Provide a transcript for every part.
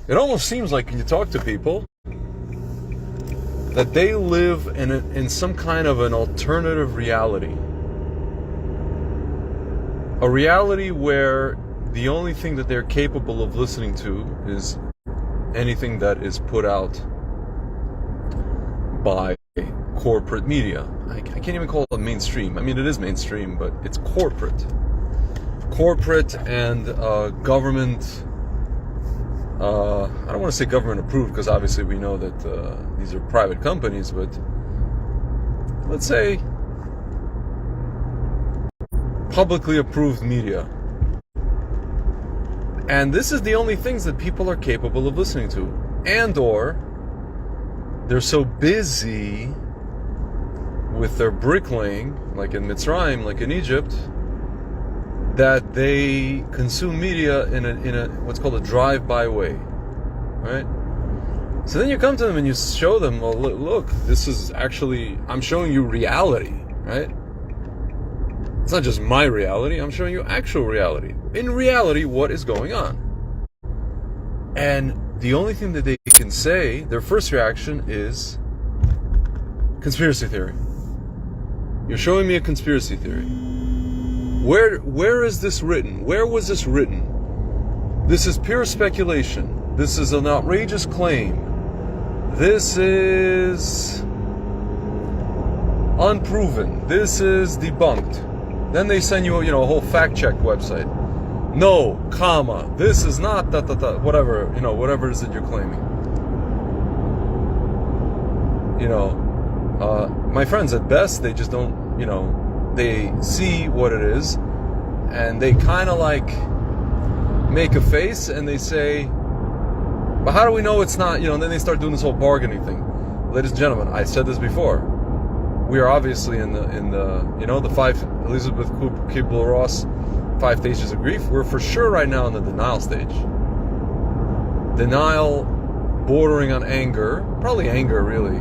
It almost seems like when you talk to people that they live in some kind of an alternative reality. A reality where the only thing that they're capable of listening to is anything that is put out by corporate media. I can't even call it mainstream. I mean, it is mainstream, but it's corporate. Corporate and government. I don't want to say government approved, because obviously we know that these are private companies, but let's say publicly approved media. And this is the only things that people are capable of listening to. And or they're so busy with their bricklaying, like in Mitzrayim, like in Egypt, that they consume media in a what's called a drive-by way, right? So then you come to them and you show them, well, look, this is actually, I'm showing you reality, right? It's not just my reality, I'm showing you actual reality. In reality, what is going on? And the only thing that they can say, their first reaction is conspiracy theory. You're showing me a conspiracy theory. Where is this written? Where was this written? This is pure speculation. This is an outrageous claim. This is unproven. This is debunked. Then they send you, a whole fact check website. No, comma. This is not whatever, whatever it is that you're claiming. My friends, at best, they just don't, they see what it is, and they kind of like make a face, and they say, but how do we know it's not, and then they start doing this whole bargaining thing. Ladies and gentlemen, I said this before. We are obviously in the 5 Elizabeth Kubler-Ross 5 stages of grief. We're for sure right now in the denial stage. Denial bordering on anger, probably anger really.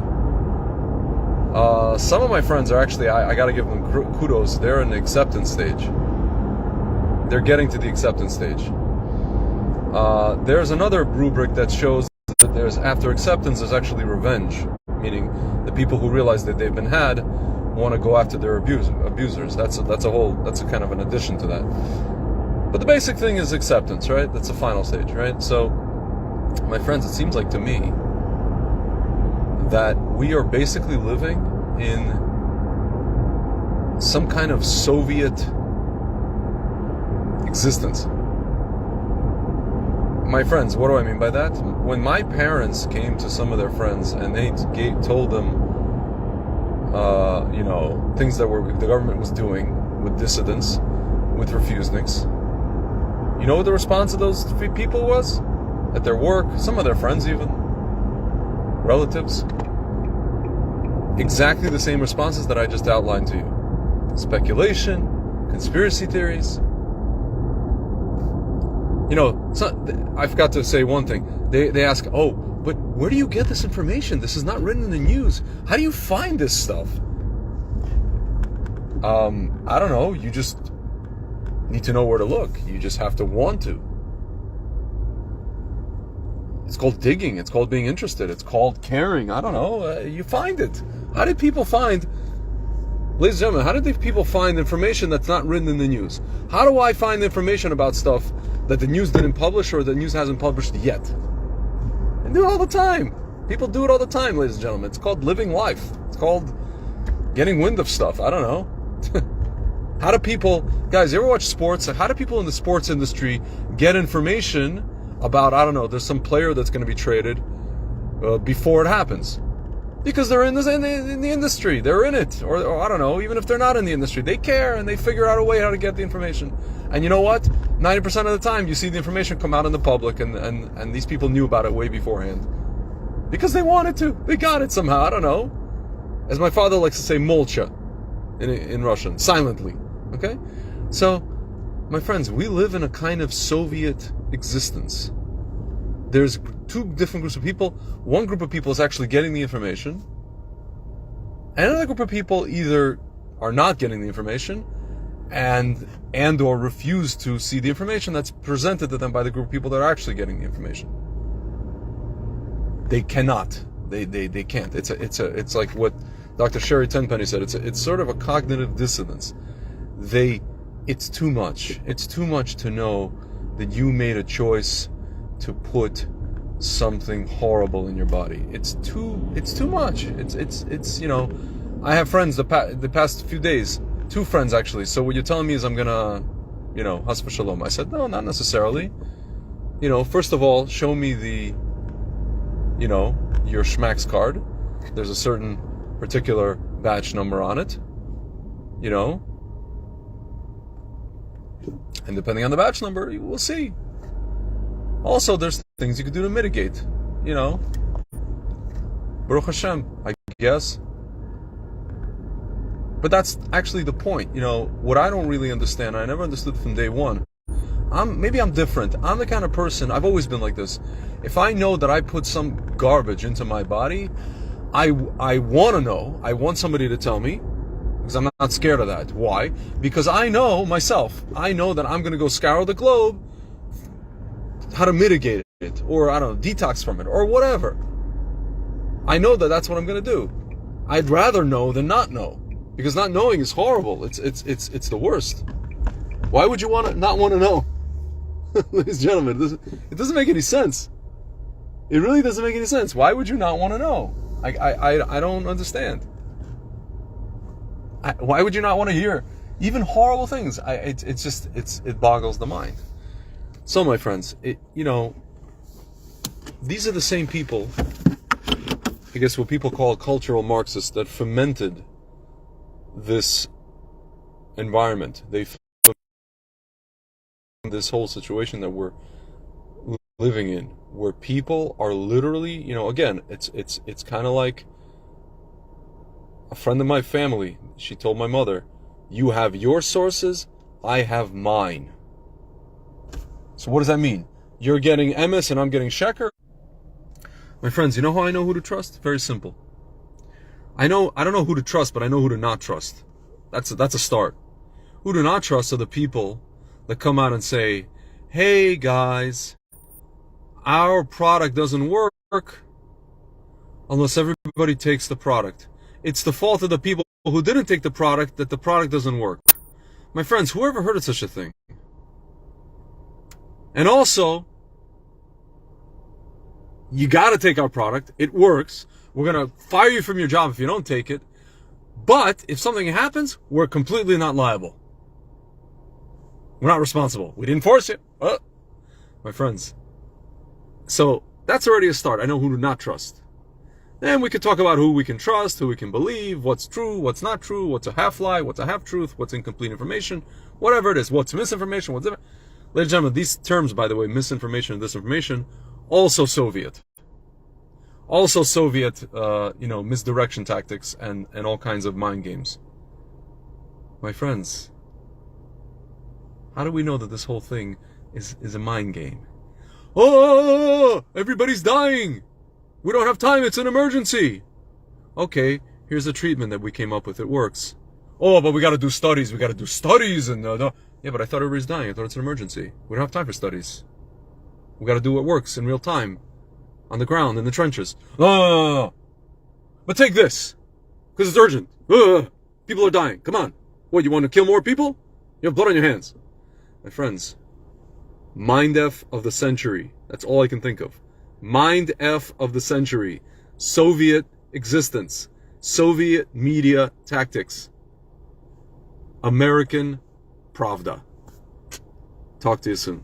Some of my friends are actually, I gotta give them kudos, they're in the acceptance stage. They're getting to the acceptance stage. There's another rubric that shows that there's, after acceptance, there's actually revenge. Meaning the people who realize that they've been had want to go after their abusers. That's a kind of an addition to that. But the basic thing is acceptance, right? That's the final stage, right? So, my friends, it seems like to me that we are basically living in some kind of Soviet existence. My friends, what do I mean by that? When my parents came to some of their friends and they told them, things that the government was doing with dissidents, with refuseniks, you know what the response of those people was? At their work, some of their friends even, relatives, exactly the same responses that I just outlined to you. Speculation, conspiracy theories. I forgot to say one thing. They ask, but where do you get this information? This is not written in the news. How do you find this stuff? I don't know. You just need to know where to look. You just have to want to. It's called digging. It's called being interested. It's called caring. I don't know. You find it. How did people find... Ladies and gentlemen, how did people find information that's not written in the news? How do I find information about stuff that the news didn't publish or the news hasn't published yet? They do it all the time. People do it all the time, ladies and gentlemen. It's called living life. It's called getting wind of stuff. I don't know. How do people... Guys, you ever watch sports? How do people in the sports industry get information about, I don't know, there's some player that's going to be traded before it happens? Because they're in the industry. They're in it. Or I don't know, even if they're not in the industry, they care and they figure out a way how to get the information. And you know what? 90% of the time you see the information come out in the public and these people knew about it way beforehand. Because they wanted to. They got it somehow. I don't know. As my father likes to say, molcha in Russian. Silently. Okay? So, my friends, we live in a kind of Soviet existence. There's 2 different groups of people. One group of people is actually getting the information. And another group of people either are not getting the information and or refuse to see the information that's presented to them by the group of people that are actually getting the information. they cannot. They can't. It's like what Dr. Sherry Tenpenny said. It's sort of a cognitive dissonance. It's too much. It's too much to know that you made a choice to put something horrible in your body. It's too much. It's I have friends the past few days, 2 friends actually. So what you're telling me is I'm gonna, has for shalom. I said, no, not necessarily. First of all, show me the, your Schmack's card. There's a certain particular batch number on it, and depending on the batch number, we'll see. Also, there's things you could do to mitigate, Baruch Hashem, I guess. But that's actually the point. What I don't really understand, I never understood from day one. Maybe I'm different. I'm the kind of person, I've always been like this. If I know that I put some garbage into my body, I want to know. I want somebody to tell me, because I'm not scared of that. Why? Because I know myself. I know that I'm going to go scour the globe, how to mitigate it, or I don't know, detox from it, or whatever. I know that that's what I'm going to do. I'd rather know than not know, because not knowing is horrible. It's the worst. Why would you not want to know? Ladies and gentlemen, it doesn't make any sense. It really doesn't make any sense. Why would you not want to know? I don't understand. Why would you not want to hear even horrible things? It boggles the mind. So, my friends, these are the same people, I guess what people call cultural Marxists, that fomented this environment. They fomented this whole situation that we're living in, where people are literally, again, it's kind of like a friend of my family. She told my mother, "You have your sources, I have mine." So what does that mean? You're getting emes and I'm getting sheker? My friends, you know how I know who to trust? Very simple. I don't know who to trust, but I know who to not trust. That's a start. Who to not trust are the people that come out and say, "Hey guys, our product doesn't work unless everybody takes the product. It's the fault of the people who didn't take the product that the product doesn't work." My friends, who ever heard of such a thing? And also, you got to take our product. It works. We're going to fire you from your job if you don't take it. But if something happens, we're completely not liable. We're not responsible. We didn't force you. My friends. So that's already a start. I know who to not trust. Then we could talk about who we can trust, who we can believe, what's true, what's not true, what's a half lie, what's a half truth, what's incomplete information, whatever it is, what's misinformation, what's different. Ladies and gentlemen, these terms, by the way, misinformation and disinformation, also Soviet. Also Soviet, misdirection tactics and all kinds of mind games. My friends, how do we know that this whole thing is a mind game? Oh, everybody's dying. We don't have time. It's an emergency. Okay, here's a treatment that we came up with. It works. Oh, but we got to do studies. We got to do studies. And yeah, but I thought everybody's dying. I thought it's an emergency. We don't have time for studies. We got to do what works in real time, on the ground, in the trenches. No. But take this, because it's urgent. People are dying. Come on. What, you want to kill more people? You have blood on your hands. My friends, mind F of the century. That's all I can think of. Mind F of the century. Soviet existence. Soviet media tactics. American Pravda. Talk to you soon.